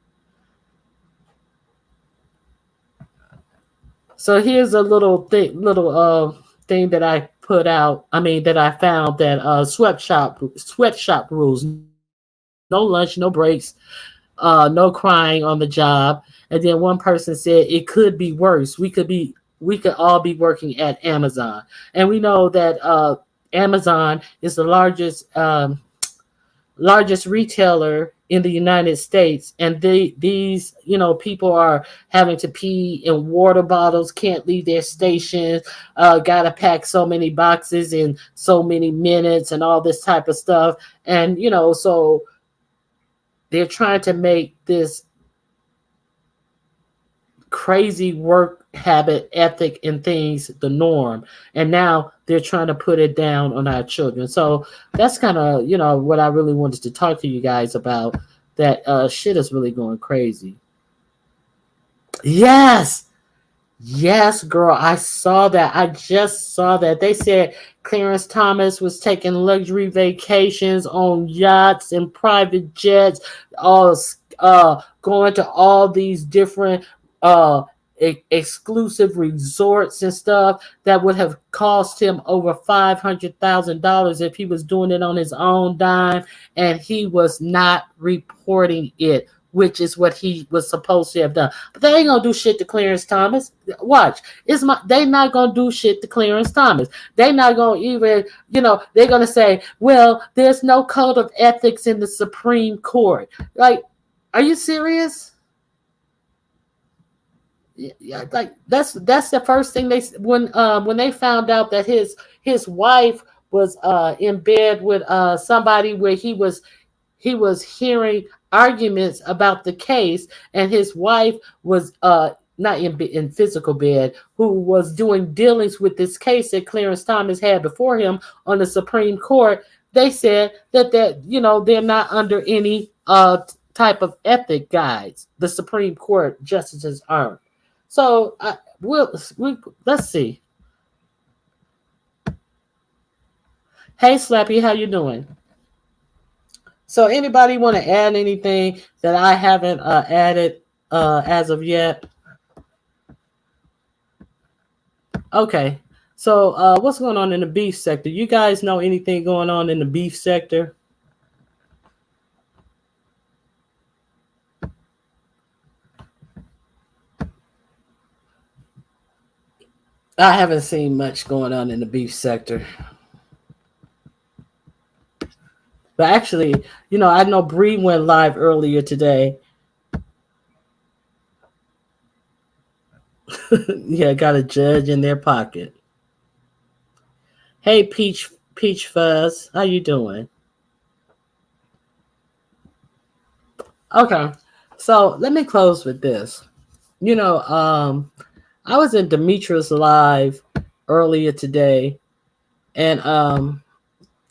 A: So here's a little thing that I put out. I mean, that I found, that sweatshop rules: no lunch, no breaks, no crying on the job. And then one person said it could be worse. We could all be working at Amazon, and we know that Amazon is the largest retailer in the United States, and these people are having to pee in water bottles, can't leave their stations, gotta pack so many boxes in so many minutes, and all this type of stuff. And so they're trying to make this crazy work habit, ethic, and things the norm, and now they're trying to put it down on our children. So that's kind of what I really wanted to talk to you guys about. That shit is really going crazy. Yes. Yes, girl, I saw that. I just saw that. They said Clarence Thomas was taking luxury vacations on yachts and private jets, all going to all these different uh exclusive resorts and stuff that would have cost him over $500,000 if he was doing it on his own dime, and he was not reporting it, which is what he was supposed to have done. But they ain't gonna do shit to Clarence Thomas. Watch, they not gonna do shit to Clarence Thomas. They not gonna even, they're gonna say, well, there's no code of ethics in the Supreme Court. Like, are you serious? Yeah, like that's the first thing when they found out that his wife was in bed with somebody, where he was hearing arguments about the case, and his wife was not in physical bed, who was doing dealings with this case that Clarence Thomas had before him on the Supreme Court. They said that they're not under any type of ethic guides. The Supreme Court justices aren't. So let's see. Hey, Slappy, how you doing? So anybody want to add anything that I haven't added as of yet? Okay. So what's going on in the beef sector? You guys know anything going on in the beef sector? I haven't seen much going on in the beef sector. But actually, I know Bree went live earlier today. Yeah, got a judge in their pocket. Hey, Peach Fuzz, how you doing? Okay, so let me close with this. You know, I was in Demetra's live earlier today, and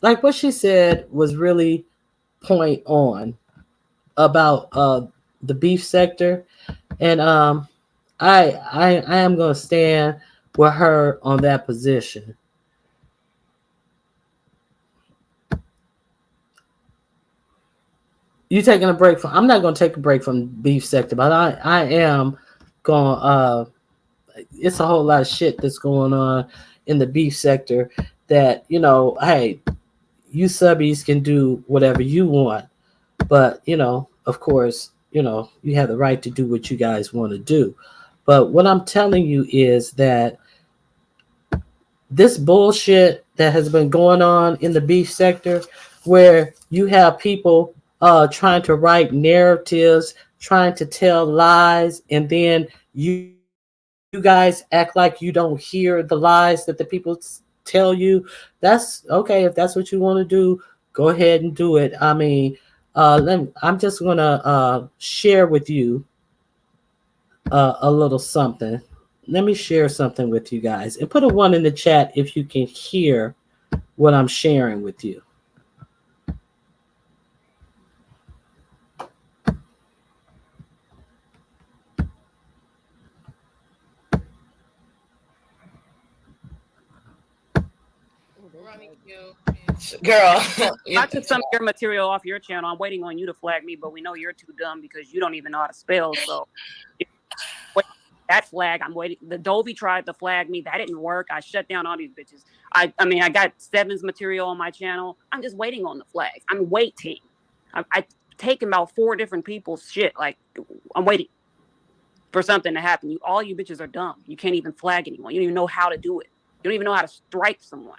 A: like what she said was really point on about the beef sector, and I am gonna stand with her on that position. You taking a break from? I'm not gonna take a break from beef sector, but I am going. It's a whole lot of shit that's going on in the beef sector. That hey, you subbies can do whatever you want, but of course, you have the right to do what you guys want to do. But what I'm telling you is that this bullshit that has been going on in the beef sector, where you have people trying to write narratives, trying to tell lies, and then you guys act like you don't hear the lies that the people tell you. That's okay. If that's what you want to do, go ahead and do it. I mean, I'm just going to share with you a little something. Let me share something with you guys and put a one in the chat if you can hear what I'm sharing with you.
B: Oh, this
C: Running
B: leg.
C: you, bitch. Girl.
B: I took some of your material off your channel. I'm waiting on you to flag me, but we know you're too dumb because you don't even know how to spell. So wait, that flag, I'm waiting. The Dovey tried to flag me. That didn't work. I shut down all these bitches. I mean, I got Seven's material on my channel. I'm just waiting on the flag. I'm waiting. I taken about 4 different people's shit. Like, I'm waiting for something to happen. All you bitches are dumb. You can't even flag anyone. You don't even know how to do it. You don't even know how to strike someone.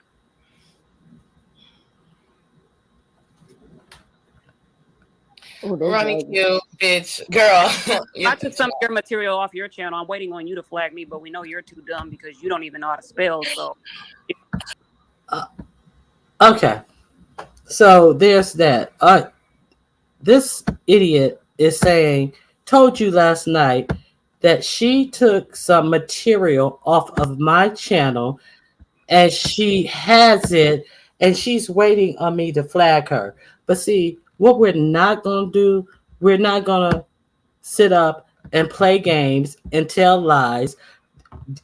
C: Oh, running you, bitch. Girl.
B: I took some of your material off your channel. I'm waiting on you to flag me, but we know you're too dumb because you don't even know how to spell. So,
A: Uh, okay, so there's that. This idiot is saying, told you last night that she took some material off of my channel and she has it and she's waiting on me to flag her. But see, what we're not going to do, we're not going to sit up and play games and tell lies.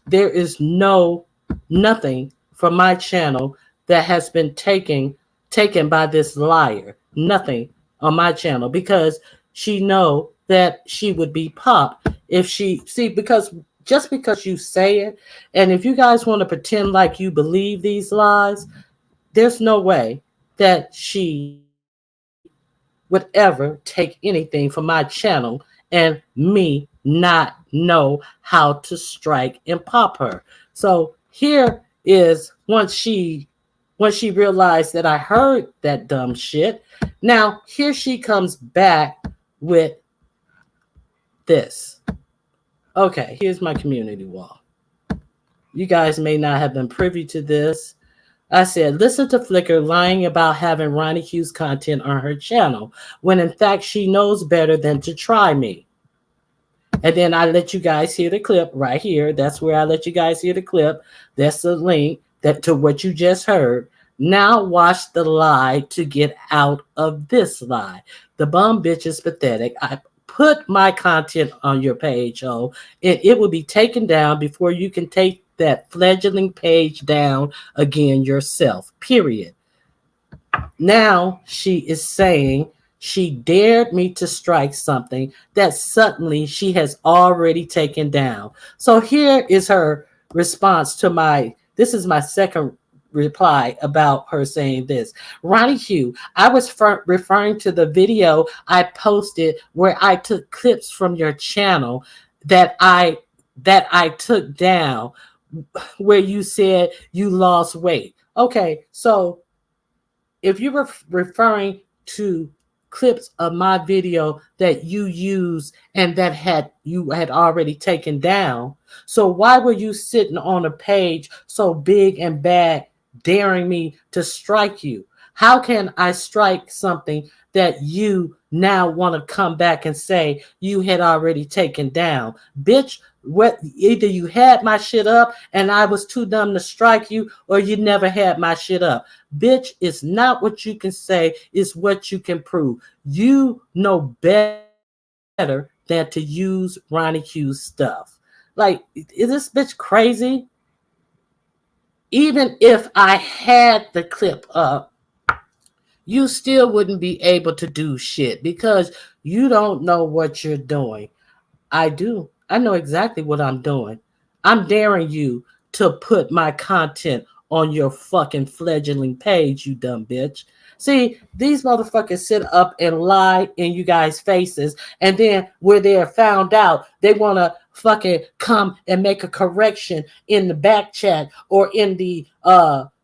A: There is nothing from my channel that has been taken by this liar. Nothing on my channel because she know that she would be popped if she see because just because you say it, and if you guys want to pretend like you believe these lies, there's no way that she would ever take anything from my channel and me not know how to strike and pop her. So here is once she realized that I heard that dumb shit. Now here she comes back with this. Okay, here's my community wall. You guys may not have been privy to this. I said, listen to Flickr lying about having Ronnie Hughes content on her channel, when in fact she knows better than to try me. And then I let you guys hear the clip right here. That's where I let you guys hear the clip. That's the link that to what you just heard. Now watch the lie to get out of this lie. The bum bitch is pathetic. I put my content on your page, and it will be taken down before you can take that fledgling page down again yourself. Period. Now she is saying she dared me to strike something that suddenly she has already taken down. So here is her response to this is my second reply about her saying this. Ronnie Hugh, I was referring to the video I posted where I took clips from your channel that I took down where you said you lost weight. Okay, so if you were referring to clips of my video that you used and that you had already taken down, so why were you sitting on a page so big and bad daring me to strike you? How can I strike something that you now want to come back and say you had already taken down? Bitch, what, either you had my shit up and I was too dumb to strike you, or you never had my shit up. Bitch, it's not what you can say, it's what you can prove. You know better than to use Ronnie Q's stuff. Like, is this bitch crazy? Even if I had the clip up, you still wouldn't be able to do shit because you don't know what you're doing. I do. I know exactly what I'm doing. I'm daring you to put my content on your fucking fledgling page, you dumb bitch. See, these motherfuckers sit up and lie in you guys' faces, and then where they're found out, they want to fucking come and make a correction in the back chat or in the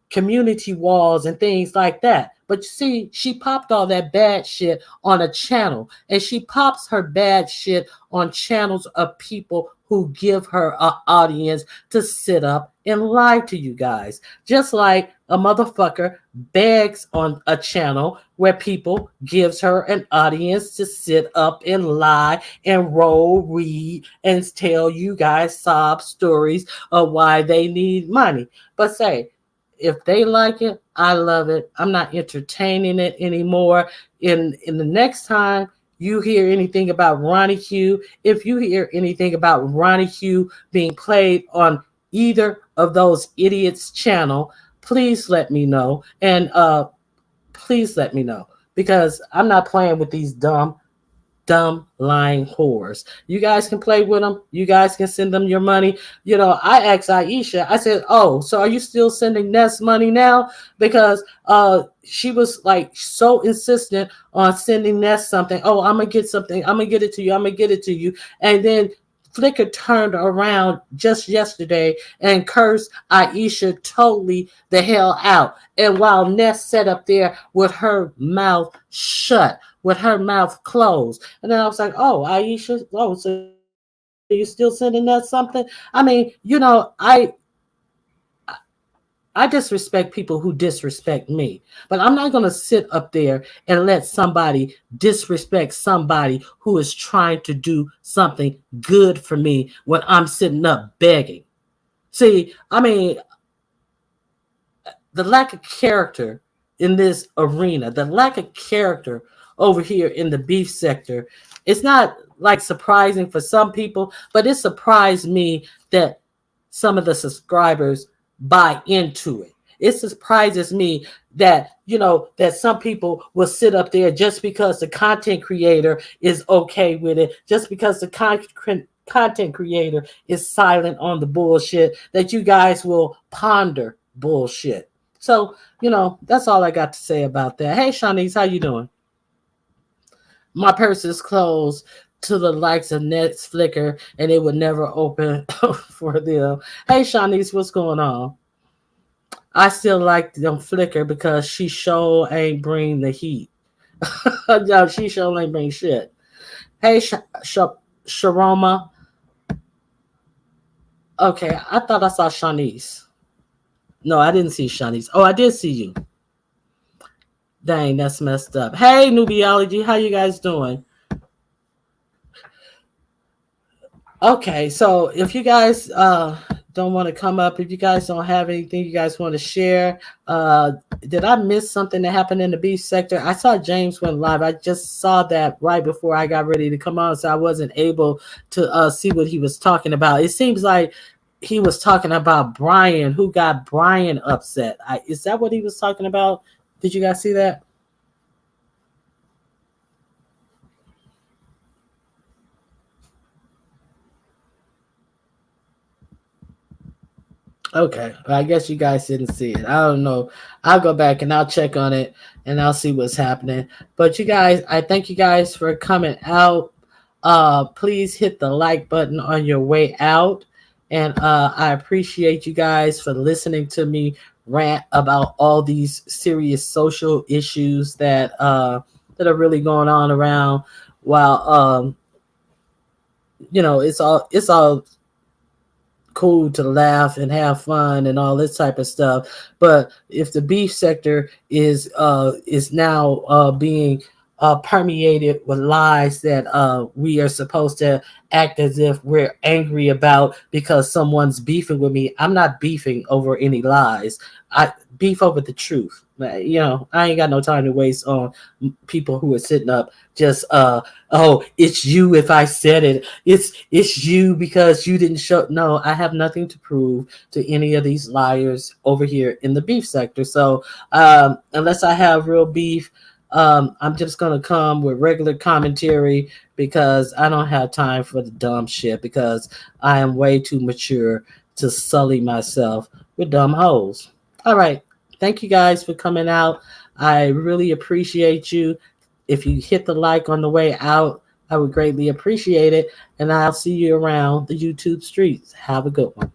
A: community walls and things like that. But you see, she popped all that bad shit on a channel, and she pops her bad shit on channels of people who give her an audience to sit up and lie to you guys. Just like a motherfucker begs on a channel where people gives her an audience to sit up and lie and roll, read, and tell you guys sob stories of why they need money. But say, if they like it, I love it. I'm not entertaining it anymore. In the next time you hear anything about Ronnie Q, if you hear anything about Ronnie Q being played on either of those idiots' channel, please let me know. And please let me know, because I'm not playing with these dumb lying whores. You guys can play with them. You guys can send them your money. You know, I asked Aisha, I said, oh, so are you still sending Ness money now? Because she was like so insistent on sending Ness something. Oh, I'm going to get something. I'm going to get it to you. I'm going to get it to you. And then Flickr turned around just yesterday and cursed Aisha totally the hell out. And while Ness sat up there with her mouth shut, with her mouth closed. And then I was like, oh, Aisha, oh, so you still sending that something? I mean, I disrespect people who disrespect me, but I'm not going to sit up there and let somebody disrespect somebody who is trying to do something good for me when I'm sitting up begging. See, I mean, the lack of character in this arena, the lack of character over here in the beef sector, it's not like surprising for some people, but it surprised me that some of the subscribers buy into it. It surprises me that, that some people will sit up there just because the content creator is okay with it, just because the content creator is silent on the bullshit, that you guys will ponder bullshit. So, that's all I got to say about that. Hey, Shanice, how you doing? My purse is closed to the likes of Net's Flickr, and it would never open for them. Hey, Shanice, what's going on? I still like them Flickr because she sure ain't bring the heat. No, she sure ain't bring shit. Hey, Sharoma. Okay, I thought I saw Shanice. No, I didn't see Shanice. Oh, I did see you. Dang, that's messed up. Hey, Nubiology, how you guys doing? Okay, so if you guys don't want to come up, if you guys don't have anything you guys want to share, did I miss something that happened in the beef sector? I saw James went live. I just saw that right before I got ready to come on, so I wasn't able to see what he was talking about. It seems like he was talking about Brian, who got Brian upset. Is that what he was talking about? Did you guys see that? Okay, well, I guess you guys didn't see it. I don't know. I'll go back and I'll check on it and I'll see what's happening. But you guys, I thank you guys for coming out. Please hit the like button on your way out. And I appreciate you guys for listening to me rant about all these serious social issues that are really going on around. While it's all cool to laugh and have fun and all this type of stuff. But if the beef sector is now being permeated with lies that we are supposed to act as if we're angry about because someone's beefing with me. I'm not beefing over any lies. I beef over the truth. I ain't got no time to waste on people who are sitting up just oh, it's you if I said it. It's you because you didn't show. No, I have nothing to prove to any of these liars over here in the beef sector. So unless I have real beef, I'm just gonna come with regular commentary because I don't have time for the dumb shit because I am way too mature to sully myself with dumb hoes. All right. Thank you guys for coming out. I really appreciate you. If you hit the like on the way out, I would greatly appreciate it. And I'll see you around the YouTube streets. Have a good one.